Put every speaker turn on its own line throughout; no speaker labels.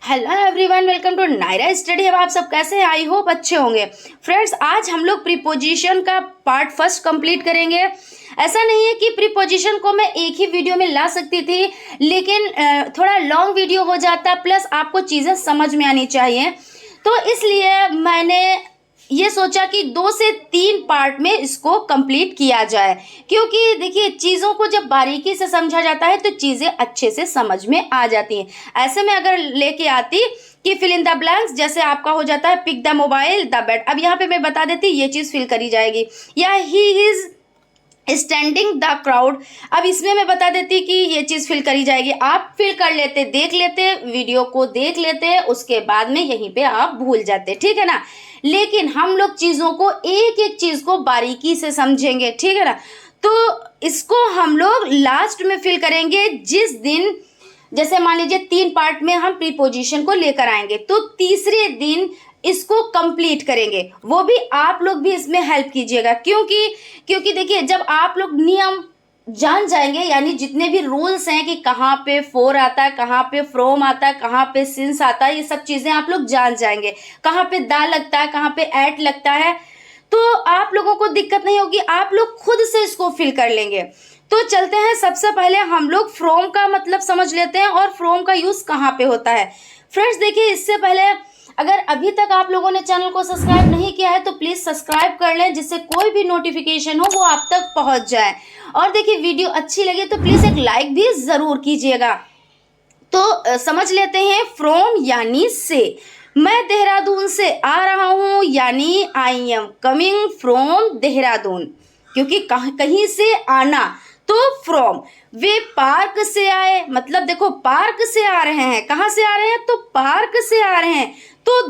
Hello everyone, welcome to Naira study. अब आप सब कैसे हैं? आई होप अच्छे होंगे। फ्रेंड्स, आज हम लोग प्रीपोजिशन का पार्ट फर्स्ट कंप्लीट करेंगे। ऐसा नहीं है कि प्रीपोजिशन को मैं एक ही वीडियो में ला सकती थी, लेकिन थोड़ा लॉन्ग वीडियो हो जाता, प्लस आपको चीज़ें समझ में आनी चाहिए, तो इसलिए मैंने ये सोचा कि 2 से 3 पार्ट में इसको कंप्लीट किया जाए। क्योंकि देखिए, चीज़ों को जब बारीकी से समझा जाता है तो चीज़ें अच्छे से समझ में आ जाती हैं। ऐसे में अगर लेके आती कि फिल इन द ब्लैंक्स, जैसे आपका हो जाता है pick the mobile the bed, अब यहाँ पे मैं बता देती ये चीज़ फिल करी जाएगी, या he is standing the crowd, अब इसमें मैं बता देती कि ये चीज़ फिल करी जाएगी। आप फिल कर लेते, देख लेते, वीडियो को देख लेते, उसके बाद में यहीं पे आप भूल जाते, ठीक है ना। लेकिन हम लोग चीज़ों को एक एक चीज़ को बारीकी से समझेंगे, ठीक है ना। तो इसको हम लोग लास्ट में फिल करेंगे, जिस दिन जैसे मान लीजिए 3 पार्ट में हम प्रीपोजिशन को लेकर आएंगे, तो तीसरे दिन इसको कंप्लीट करेंगे। वो भी आप लोग भी इसमें हेल्प कीजिएगा, क्योंकि देखिए, जब आप लोग नियम जान जाएंगे, यानी जितने भी रूल्स हैं कि कहाँ पे फोर आता है, कहाँ पे फ्रॉम आता है, कहाँ पे सिंस आता है, ये सब चीजें आप लोग जान जाएंगे। कहाँ पे दा लगता है, कहाँ पे एट लगता है, तो आप लोगों को दिक्कत नहीं होगी, आप लोग खुद से इसको फिल कर लेंगे। तो चलते हैं, सबसे पहले हम लोग फ्रॉम का मतलब समझ लेते हैं और फ्रॉम का यूज कहाँ पे होता है। फ्रेंड्स देखिए, इससे पहले अगर अभी तक आप लोगों ने चैनल को सब्सक्राइब नहीं किया है तो प्लीज सब्सक्राइब कर लें, जिससे कोई भी नोटिफिकेशन हो वो आप तक पहुंच जाए। और देखिए, वीडियो अच्छी लगे तो प्लीज एक लाइक भी जरूर कीजिएगा। तो समझ लेते हैं, फ्रॉम यानी से। मैं देहरादून से आ रहा हूं, यानी I am coming from Dehradun, क्योंकि कहीं से आना, तो फ्रॉम। वे पार्क से आए, मतलब देखो पार्क से आ रहे हैं, कहाँ से आ रहे हैं, तो पार्क से आ रहे हैं, तो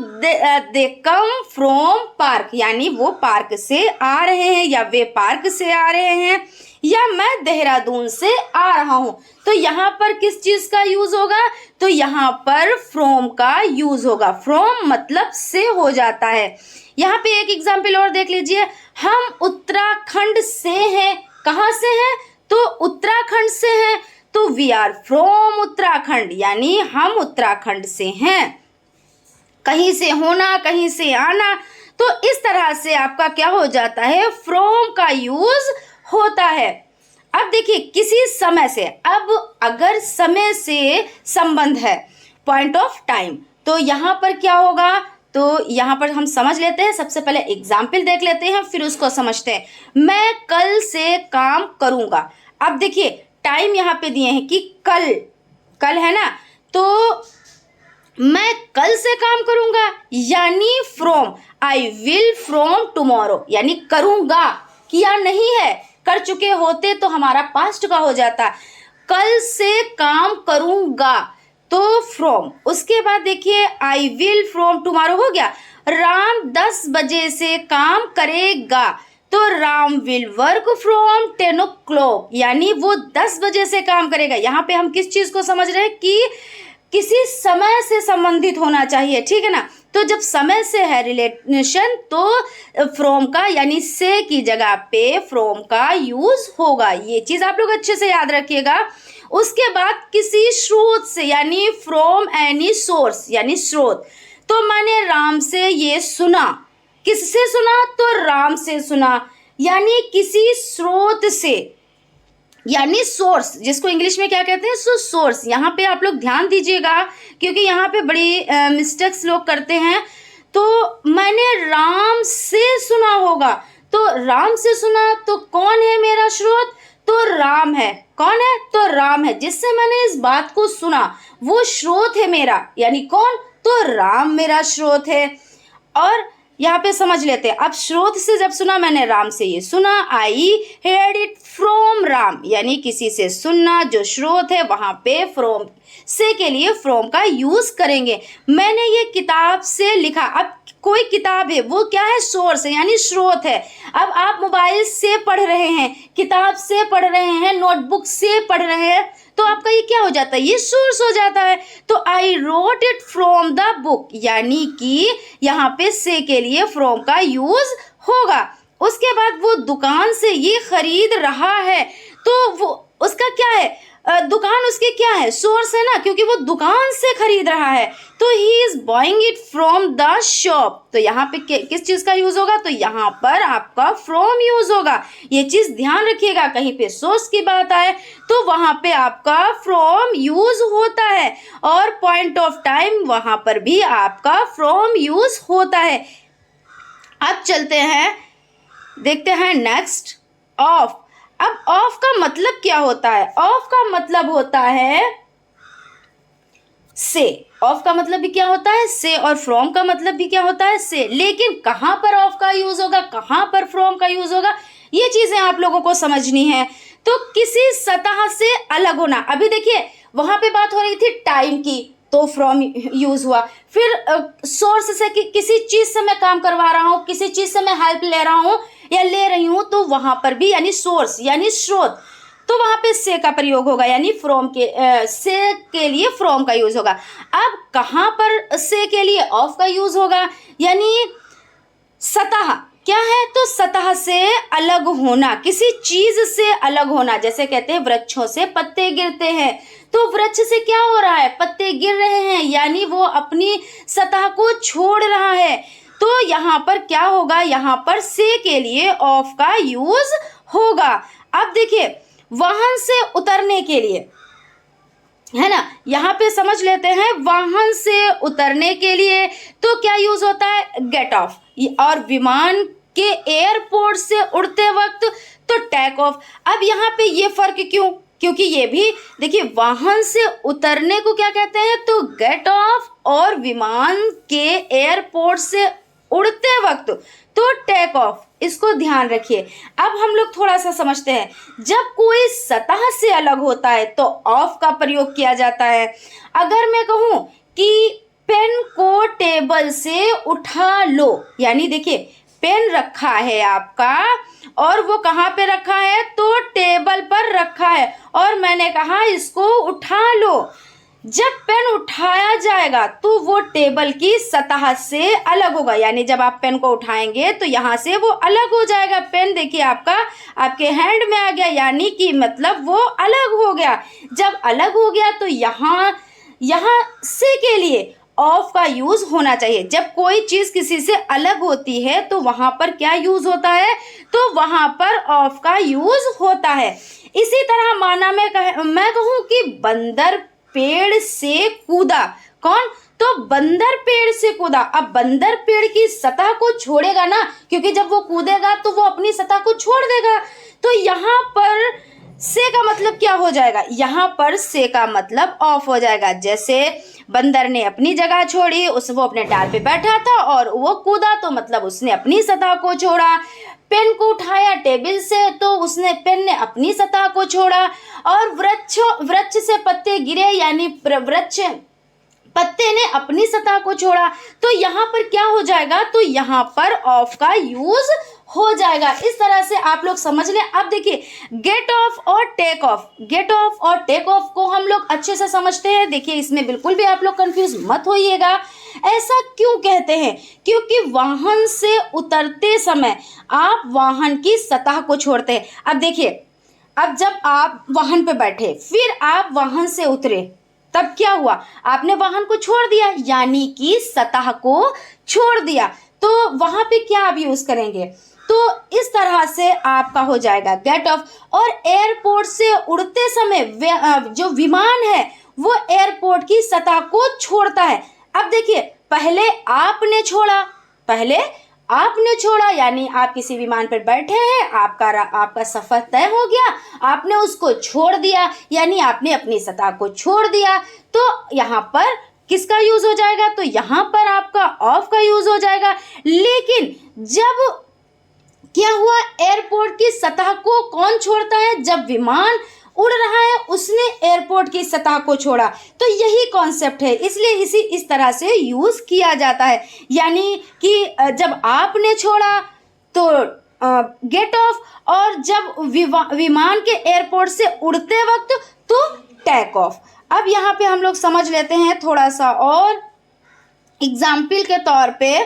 दे कम फ्रॉम पार्क, यानी वो पार्क से आ रहे हैं, या वे पार्क से आ रहे हैं, या मैं देहरादून से आ रहा हूं। तो यहाँ पर किस चीज का यूज होगा, तो यहाँ पर फ्रॉम का यूज होगा। फ्रॉम मतलब से हो जाता है। यहाँ पे एक एग्जाम्पल और देख लीजिए, हम उत्तराखंड से हैं, कहाँ से हैं, तो उत्तराखंड से हैं, तो वी आर फ्रॉम उत्तराखंड, यानी हम उत्तराखंड से हैं। कहीं से होना, कहीं से आना, तो इस तरह से आपका क्या हो जाता है, फ्रॉम का यूज होता है। अब देखिए, किसी समय से, अब अगर समय से संबंध है, पॉइंट ऑफ टाइम, तो यहाँ पर क्या होगा, तो यहाँ पर हम समझ लेते हैं। सबसे पहले एग्जाम्पल देख लेते हैं, फिर उसको समझते हैं। मैं कल से काम करूंगा। अब देखिए, टाइम यहाँ पे दिए हैं कि कल है ना, तो मैं कल से काम करूंगा, यानी from. I will from tomorrow, यानी करूंगा, किया नहीं है, कर चुके होते तो हमारा पास्ट का हो जाता। कल से काम करूंगा, तो फ्रॉम। उसके बाद देखिए, आई विल फ्रॉम टुमारो हो गया। राम 10 बजे से काम करेगा, तो Ram will work from 10 o'clock, यानी वो 10 बजे से काम करेगा। यहाँ पे हम किस चीज को समझ रहे हैं कि किसी समय से संबंधित होना चाहिए, ठीक है ना। तो जब समय से है रिलेशन, तो फ्रॉम का यानी से की जगह पे फ्रॉम का यूज होगा। ये चीज आप लोग अच्छे से याद रखिएगा। उसके बाद किसी स्रोत से, यानी फ्रॉम एनी सोर्स, यानी स्रोत। तो मैंने राम से ये सुना, किससे सुना, तो राम से सुना, यानी किसी स्रोत से, यानी सोर्स, जिसको इंग्लिश में क्या कहते हैं, सो सोर्स। यहाँ पे आप लोग ध्यान दीजिएगा, क्योंकि यहाँ पे बड़ी मिस्टेक्स लोग करते हैं। तो मैंने राम से सुना होगा, तो राम से सुना, तो कौन है मेरा स्रोत, तो राम है। कौन है, तो राम है, जिससे मैंने इस बात को सुना, वो स्रोत है मेरा, यानी कौन, तो राम मेरा स्रोत है। और यहाँ पे समझ लेते हैं, अब स्रोत से जब सुना, मैंने राम से ये सुना, आई हेard इट फ्रॉम राम, यानी किसी से सुनना, जो स्रोत है वहां पे फ्रॉम से के लिए फ्रॉम का यूज करेंगे। मैंने ये किताब से लिखा, अब कोई किताब है, वो क्या है, सोर्स है, यानी स्रोत है। अब आप मोबाइल से पढ़ रहे हैं, किताब से पढ़ रहे हैं, नोटबुक से पढ़ रहे हैं, तो आपका ये क्या हो जाता है, ये सोर्स हो जाता है। तो I wrote it from the book, यानी कि यहाँ पे से के लिए फ्रॉम का यूज होगा। उसके बाद वो दुकान से ये खरीद रहा है, तो वो उसका क्या है, दुकान उसकी क्या है, सोर्स है ना, क्योंकि वो दुकान से खरीद रहा है, तो he is buying it from the shop. तो यहाँ पे किस चीज का यूज होगा, तो यहाँ पर आपका फ्रॉम यूज होगा। ये चीज ध्यान रखिएगा, कहीं पे सोर्स की बात आए तो वहां पे आपका फ्रॉम यूज होता है, और पॉइंट ऑफ टाइम वहां पर भी आपका फ्रॉम यूज होता है। अब चलते हैं, देखते हैं नेक्स्ट, ऑफ। अब ऑफ का मतलब क्या होता है, ऑफ का मतलब होता है से। ऑफ का मतलब भी क्या होता है, से, और फ्रॉम का मतलब भी क्या होता है, से। लेकिन कहां पर ऑफ का यूज होगा, कहां पर फ्रॉम का यूज होगा, ये चीजें आप लोगों को समझनी है। तो किसी सतह से अलग होना, अभी देखिए वहां पे बात हो रही थी टाइम की, तो फ्रॉम यूज हुआ। फिर सोर्स से, कि किसी चीज से मैं काम करवा रहा हूं, किसी चीज से मैं हेल्प ले रहा हूं या ले रही हूं, तो वहां पर भी यानी सोर्स यानी स्रोत, तो वहां पे से का प्रयोग होगा, यानी फ्रॉम के से के लिए फ्रॉम का यूज होगा। अब कहां पर से के लिए ऑफ का यूज होगा, यानी सतह क्या है, तो सतह से अलग होना, किसी चीज से अलग होना। जैसे कहते हैं वृक्षों से पत्ते गिरते हैं, तो वृक्ष से क्या हो रहा है, पत्ते गिर रहे हैं, यानी वो अपनी सतह को छोड़ रहा है। तो यहाँ पर क्या होगा, यहाँ पर से के लिए ऑफ का यूज होगा। अब देखिए वाहन से उतरने के लिए, है ना, यहाँ पे समझ लेते हैं, वाहन से उतरने के लिए तो क्या यूज होता है, गेट ऑफ, और विमान के एयरपोर्ट से उड़ते वक्त तो टेक ऑफ। अब यहाँ पे ये फर्क क्यों, क्योंकि ये भी देखिए वाहन से उतरने को क्या कहते हैं, तो गेट ऑफ, और विमान के एयरपोर्ट से उड़ते वक्त तो टेक ऑफ। इसको ध्यान रखिए। अब हम लोग थोड़ा सा समझते हैं, जब कोई सतह से अलग होता है तो ऑफ का प्रयोग किया जाता है। अगर मैं कहूं कि पेन को टेबल से उठा लो, यानी देखिए पेन रखा है आपका, और वो कहाँ पे रखा है, तो टेबल पर रखा है, और मैंने कहा इसको उठा लो। जब पेन उठाया जाएगा तो वो टेबल की सतह से अलग होगा, यानी जब आप पेन को उठाएंगे तो यहाँ से वो अलग हो जाएगा। पेन देखिए आपका आपके हैंड में आ गया, यानी कि मतलब वो अलग हो गया। जब अलग हो गया तो यहाँ से के लिए ऑफ का यूज होना चाहिए। जब कोई चीज किसी से अलग होती है तो वहां पर क्या यूज होता है, तो वहां पर ऑफ का यूज होता है। इसी तरह माना मैं कहूं कि बंदर पेड़ से कूदा, कौन, तो बंदर पेड़ से कूदा। अब बंदर पेड़ की सतह को छोड़ेगा ना, क्योंकि जब वो कूदेगा तो वो अपनी सतह को छोड़ देगा। तो यहाँ पर से का मतलब क्या हो जाएगा, यहाँ पर से का मतलब ऑफ हो जाएगा। जैसे बंदर ने अपनी जगह छोड़ी, वो अपने डाल पे बैठा था और वो कूदा, तो मतलब उसने अपनी सतह को छोड़ा। पेन को उठाया टेबल से, तो पेन ने अपनी सतह को छोड़ा। और वृक्ष से पत्ते गिरे, यानी पत्ते ने अपनी सतह को छोड़ा। तो यहाँ पर क्या हो जाएगा, तो यहाँ पर ऑफ का यूज हो जाएगा। इस तरह से आप लोग समझ लें। अब देखिए गेट ऑफ और टेक ऑफ, गेट ऑफ और टेक ऑफ को हम लोग अच्छे से समझते हैं। देखिए इसमें बिल्कुल भी आप लोग कंफ्यूज मत होइएगा। ऐसा क्यों कहते हैं, क्योंकि वाहन से उतरते समय आप वाहन की सतह को छोड़ते हैं। अब देखिए, अब जब आप वाहन पे बैठे फिर आप वाहन से उतरे, तब क्या हुआ, आपने वाहन को छोड़ दिया, यानी कि सतह को छोड़ दिया। तो वहां पे क्या आप यूज करेंगे, तो इस तरह से आपका हो जाएगा गेट ऑफ। और एयरपोर्ट से उड़ते समय जो विमान है वो एयरपोर्ट की सतह को छोड़ता है। अब देखिए पहले आपने छोड़ा, यानी आप किसी विमान पर बैठे हैं, आपका सफर तय हो गया, आपने उसको छोड़ दिया, यानी आपने अपनी सतह को छोड़ दिया। तो यहाँ पर किसका यूज हो जाएगा, तो यहाँ पर आपका ऑफ का यूज हो जाएगा। लेकिन जब क्या हुआ, एयरपोर्ट की सतह को कौन छोड़ता है, जब विमान उड़ रहा है उसने एयरपोर्ट की सतह को छोड़ा। तो यही कॉन्सेप्ट है, इसलिए इस तरह से यूज किया जाता है। यानी कि जब आपने छोड़ा तो गेट ऑफ, और जब विमान के एयरपोर्ट से उड़ते वक्त तो टेक ऑफ। अब यहाँ पे हम लोग समझ लेते हैं थोड़ा सा और। एग्जाम्पल के तौर पे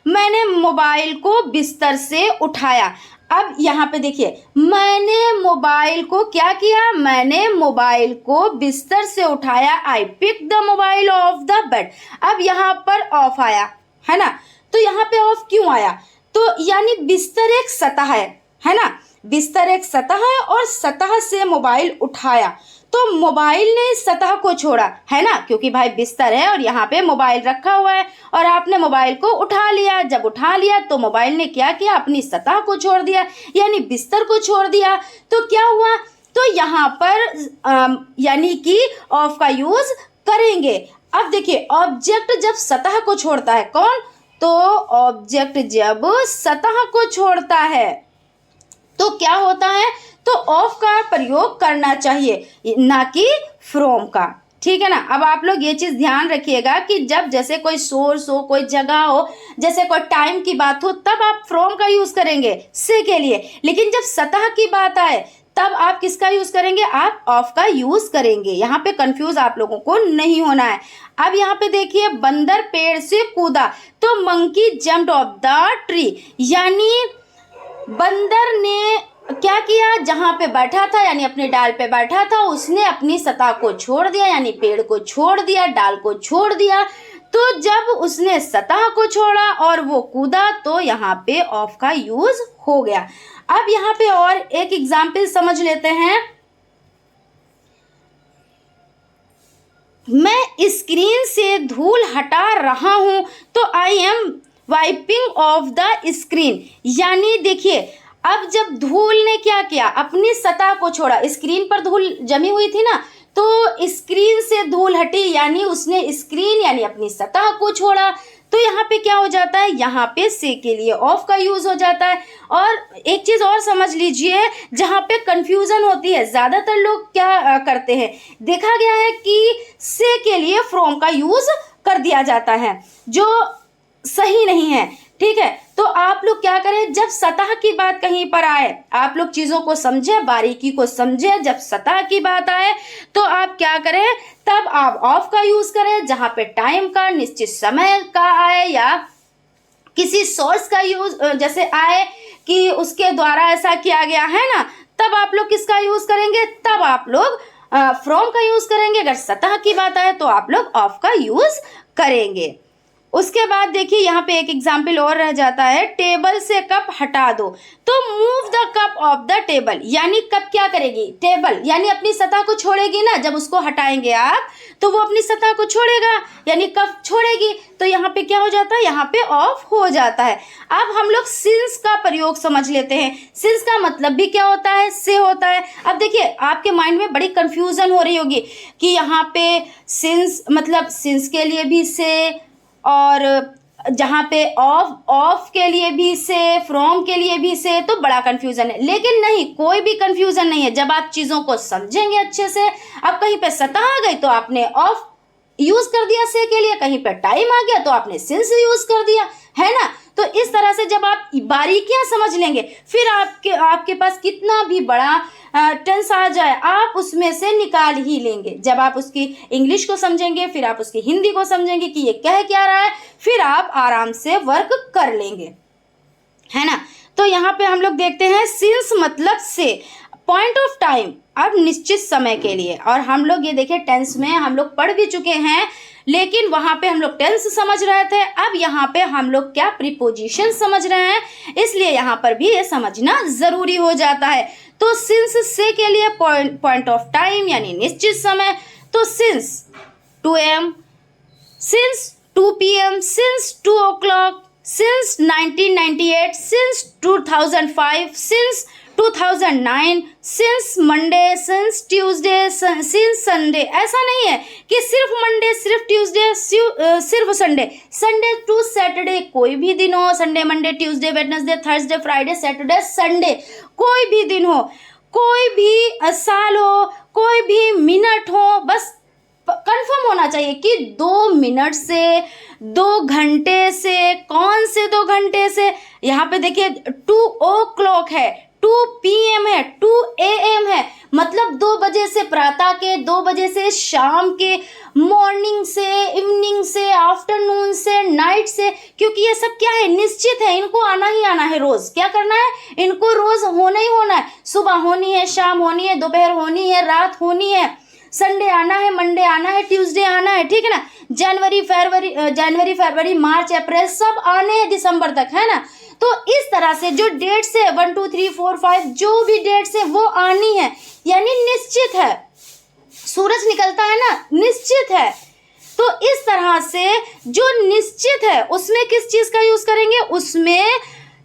मैंने मोबाइल को बिस्तर से उठाया। अब यहाँ पे देखिए, मैंने मोबाइल को क्या किया, मैंने मोबाइल को बिस्तर से उठाया, I pick the mobile off the bed. अब यहाँ पर ऑफ आया है ना, तो यहाँ पे ऑफ क्यों आया, तो यानी बिस्तर एक सतह है ना, बिस्तर एक सतह है और सतह से मोबाइल उठाया, तो मोबाइल ने इस सतह को छोड़ा है ना, क्योंकि भाई बिस्तर है और यहाँ पे मोबाइल रखा हुआ है और आपने मोबाइल को उठा लिया। जब उठा लिया तो मोबाइल ने क्या किया, अपनी सतह को छोड़ दिया, यानी बिस्तर को छोड़ दिया। तो क्या हुआ, तो यहाँ पर यानी कि ऑफ का यूज करेंगे। अब देखिए, ऑब्जेक्ट जब सतह को छोड़ता है, कौन, तो ऑब्जेक्ट जब सतह को छोड़ता है तो क्या होता है, तो ऑफ का प्रयोग करना चाहिए, ना कि फ्रॉम का। ठीक है ना। अब आप लोग ये चीज ध्यान रखिएगा कि जब जैसे कोई सोर्स हो, कोई जगह हो, जैसे कोई टाइम की बात हो, तब आप फ्रॉम का यूज करेंगे से के लिए, लेकिन जब सतह की बात आए तब आप किसका यूज करेंगे, आप ऑफ का यूज करेंगे। यहाँ पे कंफ्यूज आप लोगों को नहीं होना है। अब यहाँ पे देखिए, बंदर पेड़ से कूदा तो monkey jumped of the tree, यानी बंदर ने क्या किया, जहां पे बैठा था यानी अपने डाल पे बैठा था, उसने अपनी सतह को छोड़ दिया, यानी पेड़ को छोड़ दिया, डाल को छोड़ दिया। तो जब उसने सतह को छोड़ा और वो कूदा तो यहाँ पे ऑफ का यूज हो गया। अब यहाँ पे और एक एग्जाम्पल समझ लेते हैं। मैं स्क्रीन से धूल हटा रहा हूं तो I am wiping of the screen, यानी देखिए, अब जब धूल ने क्या किया, अपनी सतह को छोड़ा, स्क्रीन पर धूल जमी हुई थी ना, तो स्क्रीन से धूल हटी, यानी उसने स्क्रीन यानी अपनी सतह को छोड़ा। तो यहाँ पे क्या हो जाता है, यहाँ पे से के लिए ऑफ का यूज हो जाता है। और एक चीज और समझ लीजिए, जहाँ पे कंफ्यूजन होती है, ज्यादातर लोग क्या करते हैं, देखा गया है कि से के लिए फ्रॉम का यूज कर दिया जाता है, जो सही नहीं है। ठीक है, तो आप लोग क्या करें, जब सतह की बात कहीं पर आए, आप लोग चीजों को समझे, बारीकी को समझे, जब सतह की बात आए तो आप क्या करें, तब आप ऑफ का यूज करें। जहां पे टाइम का, निश्चित समय का आए या किसी सोर्स का यूज जैसे आए कि उसके द्वारा ऐसा किया गया है ना, तब आप लोग किसका यूज करेंगे, तब आप लोग फ्रॉम का यूज करेंगे। अगर सतह की बात आए तो आप लोग ऑफ का यूज करेंगे। उसके बाद देखिए, यहाँ पे एक एग्जाम्पल और रह जाता है, टेबल से कप हटा दो तो move the cup of the table, यानी कप क्या करेगी, टेबल यानी अपनी सतह को छोड़ेगी ना, जब उसको हटाएंगे आप तो वो अपनी सतह को छोड़ेगा, यानी कप छोड़ेगी। तो यहाँ पे क्या हो जाता है, यहाँ पे ऑफ हो जाता है। अब हम लोग सिंस का प्रयोग समझ लेते हैं। सिंस का मतलब भी क्या होता है, से होता है। अब देखिए, आपके माइंड में बड़ी कंफ्यूजन हो रही होगी कि यहाँ पे सिंस मतलब सिंस के लिए भी से, और जहाँ पे ऑफ के लिए भी से, फ्रॉम के लिए भी से, तो बड़ा कंफ्यूजन है। लेकिन नहीं, कोई भी कंफ्यूजन नहीं है जब आप चीज़ों को समझेंगे अच्छे से। अब कहीं पे सतह आ गई तो आपने ऑफ यूज कर दिया से के लिए, कहीं पे टाइम आ गया तो आपने सिंस यूज कर दिया, है ना। तो इस तरह से जब आप बारीकियां समझ लेंगे, फिर आपके पास कितना भी बड़ा टेंस आ जाए, आप उसमें से निकाल ही लेंगे। जब आप उसकी इंग्लिश को समझेंगे, फिर आप उसकी हिंदी को समझेंगे कि ये कह क्या रहा है, फिर आप आराम से वर्क कर लेंगे, है ना। तो यहाँ पे हम लोग देखते हैं, सिंस मतलब से, पॉइंट ऑफ टाइम, अब निश्चित समय के लिए। और हम लोग ये देखें, टेंस में हम लोग पढ़ भी चुके हैं, लेकिन वहां पे हम लोग टेंस समझ रहे थे, अब यहाँ पे हम लोग क्या प्रीपोजिशन समझ रहे हैं, इसलिए यहाँ पर भी ये समझना जरूरी हो जाता है। तो सिंस से के लिए पॉइंट ऑफ टाइम यानी निश्चित समय, तो since 2 AM, since 2 PM, since 2 o'clock, since 1998, since 2005, since 2009, since Monday, since Tuesday, since Sunday. ऐसा नहीं है कि सिर्फ मंडे, सिर्फ ट्यूसडे, सिर्फ संडे, संडे टू सैटरडे, कोई भी दिन हो, Sunday, Monday, Tuesday, Wednesday, Thursday, Friday, Saturday, Sunday, कोई भी दिन हो, कोई भी साल हो, कोई भी मिनट हो, बस कंफर्म होना चाहिए कि 2 मिनट से, 2 घंटे से, कौन से 2 घंटे से। यहाँ पे देखिए 2 o'clock है, 2 PM है, 2 AM है, मतलब 2 बजे से प्रातः के, 2 बजे से शाम के, मॉर्निंग से, इवनिंग से, आफ्टरनून से, नाइट से, क्योंकि ये सब क्या है, निश्चित है, इनको आना ही आना है रोज। क्या करना है, इनको रोज होना ही होना है। सुबह होनी है, शाम होनी है, दोपहर होनी है, रात होनी है, संडे आना है, मंडे आना है, ट्यूसडे आना है, ठीक है ना। जनवरी फरवरी मार्च अप्रैल सब आने हैं दिसंबर तक, है ना। तो इस तरह से जो डेट्स है 1 2 3 4 5 जो भी डेट्स है वो आनी है, यानी निश्चित है। सूरज निकलता है ना, निश्चित है। तो इस तरह से जो निश्चित है उसमें किस चीज का यूज करेंगे, उसमें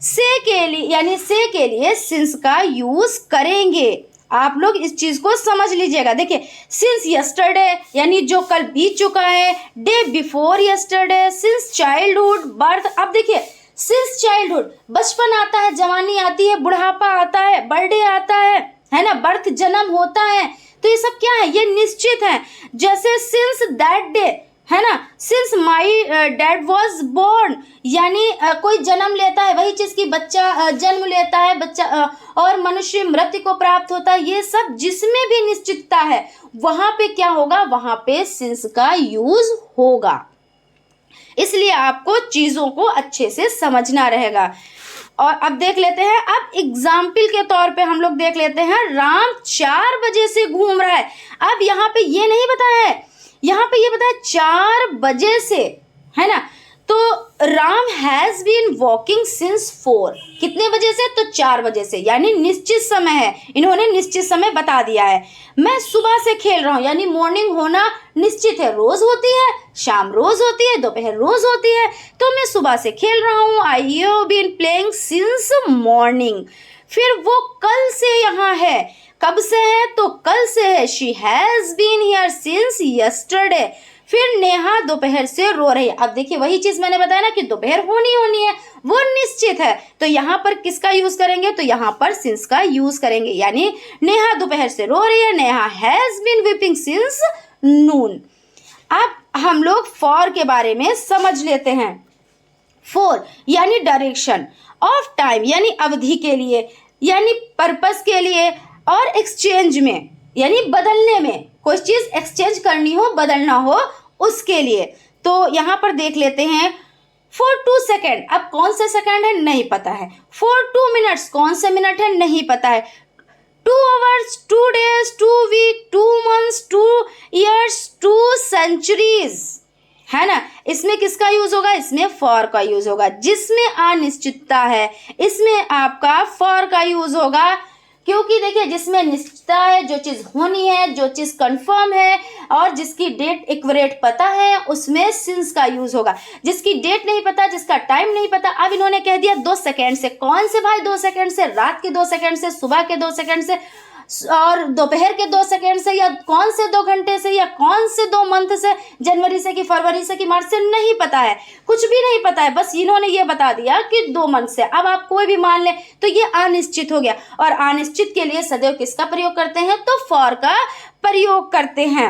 से के लिए, यानी से के लिए सिंस का यूज करेंगे। आप लोग इस चीज को समझ लीजिएगा। देखिए, सिंस यस्टरडे यानी जो कल बीत चुका है, day before yesterday, since childhood, birth. अब देखिए, सिंस चाइल्डहुड बचपन आता है, जवानी आती है, बुढ़ापा आता है, बर्थडे आता है ना, बर्थ जन्म होता है। तो ये सब क्या है, ये निश्चित है। जैसे सिंस दैट डे, है ना, since my dad was born, यानी कोई जन्म लेता है, वही चीज की बच्चा जन्म लेता है, बच्चा और मनुष्य मृत्यु को प्राप्त होता है। ये सब जिसमें भी निश्चितता है वहां पे क्या होगा, वहां पे सिंस का यूज होगा। इसलिए आपको चीजों को अच्छे से समझना रहेगा। और अब देख लेते हैं, अब एग्जाम्पल के तौर पे हम लोग देख लेते हैं, राम 4 बजे से घूम रहा है। अब यहाँ पे ये नहीं बताया है, यहाँ पे ये बताया 4 बजे से, है ना। तो Ram has been walking since 4, कितने बजे से, तो 4 बजे से, यानी निश्चित समय है, इन्होंने निश्चित समय बता दिया है। मैं सुबह से खेल रहा हूँ, यानी मॉर्निंग होना निश्चित है, रोज होती है, शाम रोज होती है, दोपहर रोज होती है, तो मैं सुबह से खेल रहा हूँ। I have been playing since morning. फिर वो कल से यहाँ है, कब से है, तो कल से है। She has been here since yesterday. फिर नेहा दोपहर से रो रही है। अब देखिए, वही चीज मैंने बताया ना कि दोपहर होनी है, वो निश्चित है, तो यहाँ पर किसका यूज करेंगे, तो यहाँ पर सिंस का यूज करेंगे, यानी नेहा दोपहर से रो रही है, Neha has been weeping since noon. अब हम लोग फॉर के बारे में समझ लेते हैं। फॉर यानी डायरेक्शन, ऑफ टाइम यानी अवधि के लिए, यानी पर्पस के लिए, और एक्सचेंज में यानी बदलने में, कोई चीज एक्सचेंज करनी हो, बदलना हो, उसके लिए। तो यहाँ पर देख लेते हैं, फॉर 2 सेकेंड, अब कौन से सेकेंड है नहीं पता है। फॉर 2 मिनट्स, कौन से मिनट है नहीं पता है। 2 hours, 2 days, 2 week, 2 months, 2 years, 2 centuries, है ना। इसमें किसका यूज होगा, इसमें फॉर का यूज होगा। जिसमें अनिश्चितता है इसमें आपका फॉर का यूज होगा, क्योंकि देखिए, जिसमें निश्चितता है, जो चीज होनी है, जो चीज कंफर्म है, और जिसकी डेट एक्यूरेट पता है, उसमें सिंस का यूज होगा। जिसकी डेट नहीं पता, जिसका टाइम नहीं पता, अब इन्होंने कह दिया 2 सेकेंड से। कौन से भाई 2 सेकेंड से, रात के 2 सेकेंड से, सुबह के 2 सेकेंड से, और दोपहर के 2 सेकेंड से, या कौन से 2 घंटे से, या कौन से 2 मंथ से, जनवरी से कि फरवरी से कि मार्च से, नहीं पता है, कुछ भी नहीं पता है। बस इन्होंने ये बता दिया कि 2 मंथ से। अब आप कोई भी मान ले तो ये अनिश्चित हो गया, और अनिश्चित के लिए सदैव किसका प्रयोग करते हैं, तो फॉर का प्रयोग करते हैं।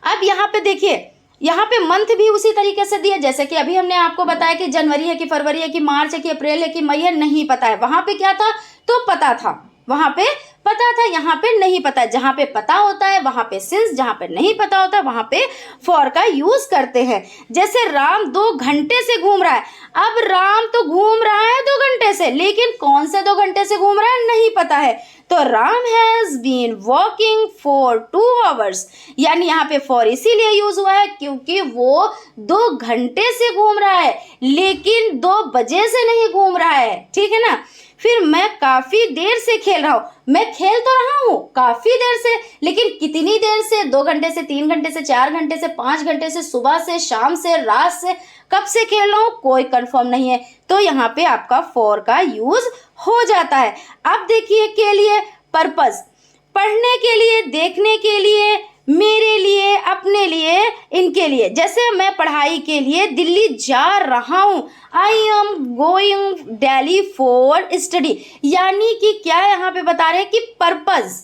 अब यहाँ पे देखिए, यहाँ पे मंथ भी उसी तरीके से दिया, जैसे कि अभी हमने आपको बताया कि जनवरी है कि फरवरी है कि मार्च है कि अप्रैल है कि मई है, नहीं पता है। वहां पे क्या था, तो पता था, वहां पे पता था, यहाँ पे नहीं पता है। जहां पे पता होता है वहां पे सिंस, जहां पे नहीं पता होता है वहां पे फॉर का यूज करते हैं। जैसे राम 2 घंटे से घूम रहा है। अब राम तो घूम रहा है 2 घंटे से, लेकिन कौन से 2 घंटे से घूम रहा है नहीं पता है, तो Ram has been walking for 2 hours, यानी यहाँ पे फॉर इसीलिए यूज हुआ है क्योंकि वो 2 घंटे से घूम रहा है, लेकिन 2 बजे से नहीं घूम रहा है, ठीक है ना। फिर मैं काफी देर से खेल रहा हूँ, मैं खेल तो रहा हूँ काफी देर से, लेकिन कितनी देर से, 2 घंटे से, 3 घंटे से, 4 घंटे से, 5 घंटे से, सुबह से, शाम से, रात से, कब से खेल रहा हूँ कोई कंफर्म नहीं है, तो यहाँ पे आपका फॉर का यूज हो जाता है। अब देखिए, के लिए, पर्पस, पढ़ने के लिए, देखने के लिए, मेरे लिए, अपने लिए, इनके लिए। जैसे मैं पढ़ाई के लिए दिल्ली जा रहा हूँ, I am going Delhi for study, यानी कि क्या यहाँ पे बता रहे हैं कि पर्पस,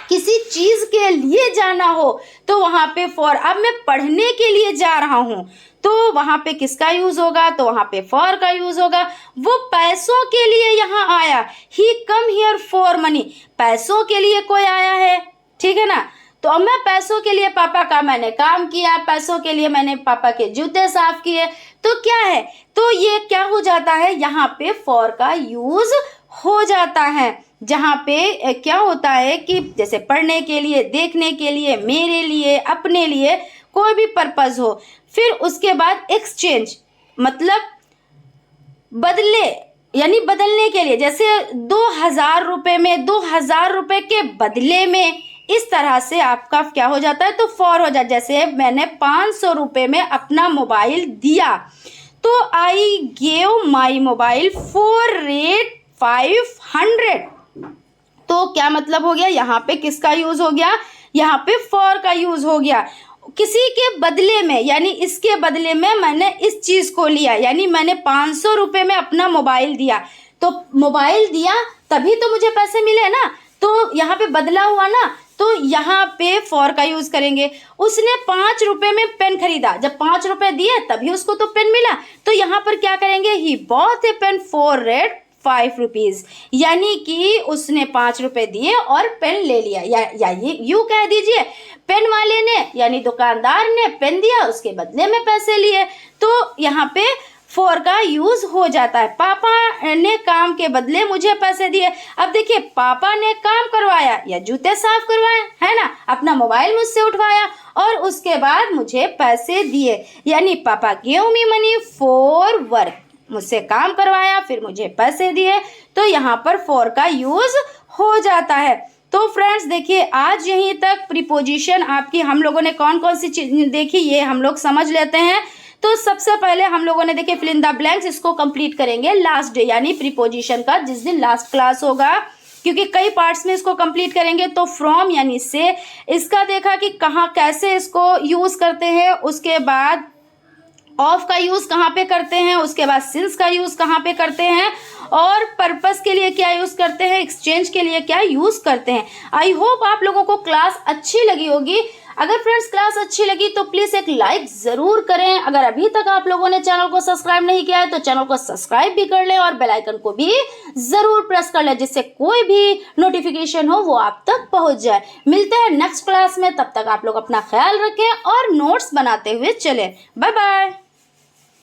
किसी चीज के लिए जाना हो तो वहां पे फॉर। अब मैं पढ़ने के लिए जा रहा हूं तो वहां पे किसका यूज होगा, तो वहां पे फॉर का यूज होगा। वो पैसों के लिए यहाँ आया, ही कम हियर फॉर मनी, पैसों के लिए कोई आया है, ठीक है ना। तो अब मैं पैसों के लिए पापा का मैंने काम किया, पैसों के लिए मैंने पापा के जूते साफ किए, तो क्या है, तो ये क्या हो जाता है, यहाँ पे फॉर का यूज हो जाता है। जहाँ पे क्या होता है कि जैसे पढ़ने के लिए, देखने के लिए, मेरे लिए, अपने लिए, कोई भी पर्पज हो। फिर उसके बाद एक्सचेंज मतलब बदले, यानी बदलने के लिए, जैसे 2000 रुपए में 2000 रुपए के बदले में, इस तरह से आपका क्या हो जाता है, तो फॉर हो जाता है। जैसे मैंने 500 रुपए में अपना मोबाइल दिया तो I gave my mobile for rate 500, तो क्या मतलब हो गया, यहाँ पे किसका यूज हो गया, यहाँ पे फॉर का यूज हो गया। किसी के बदले में, यानी इसके बदले में मैंने इस चीज को लिया, यानी मैंने 500 रुपए में अपना मोबाइल दिया, तो मोबाइल दिया तभी तो मुझे पैसे मिले ना, तो यहाँ पे बदला हुआ ना, तो यहाँ पे फॉर का यूज करेंगे। उसने 5 रुपए में पेन खरीदा, जब 5 रुपए दिए तभी उसको तो पेन मिला, तो यहाँ पर क्या करेंगे, he bought a pen for rate 5 rupees, यानी कि उसने 5 रुपए दिए और पेन ले लिया। या ये यूं कह दीजिए, पेन वाले ने यानी दुकानदार ने पेन दिया, उसके बदले में पैसे लिए, तो यहाँ पे फॉर का यूज हो जाता है। पापा ने काम के बदले मुझे पैसे दिए। अब देखिए, पापा ने काम करवाया या जूते साफ करवाए, है ना, अपना मोबाइल मुझसे उठवाया और उसके बाद मुझे पैसे दिए, यानी पापा give me money for work, मुझसे काम करवाया फिर मुझे पैसे दिए, तो यहाँ पर फॉर का यूज हो जाता है। तो फ्रेंड्स देखिए, आज यहीं तक प्रीपोजिशन आपकी हम लोगों ने कौन कौन सी चीज देखी ये हम लोग समझ लेते हैं। तो सबसे पहले हम लोगों ने देखिए फिल इन द ब्लैंक्स, इसको कंप्लीट करेंगे लास्ट डे, यानी प्रीपोजिशन का जिस दिन लास्ट क्लास होगा, क्योंकि कई पार्ट्स में इसको कंप्लीट करेंगे। तो फ्रॉम यानी से, इसका देखा कि कहाँ कैसे इसको यूज करते हैं, उसके बाद ऑफ का यूज कहाँ पे करते हैं, उसके बाद सिंस का यूज कहाँ पे करते हैं, और पर्पस के लिए क्या यूज करते हैं, एक्सचेंज के लिए क्या यूज करते हैं। आई होप आप लोगों को क्लास अच्छी लगी होगी। अगर फ्रेंड्स क्लास अच्छी लगी तो प्लीज एक लाइक जरूर करें। अगर अभी तक आप लोगों ने चैनल को सब्सक्राइब नहीं किया है तो चैनल को सब्सक्राइब भी कर लें और बेल आइकन को भी जरूर प्रेस कर लें, जिससे कोई भी नोटिफिकेशन हो वो आप तक पहुंच जाए। मिलते हैं नेक्स्ट क्लास में, तब तक आप लोग अपना ख्याल रखें और नोट्स बनाते हुए चलें। Bye bye.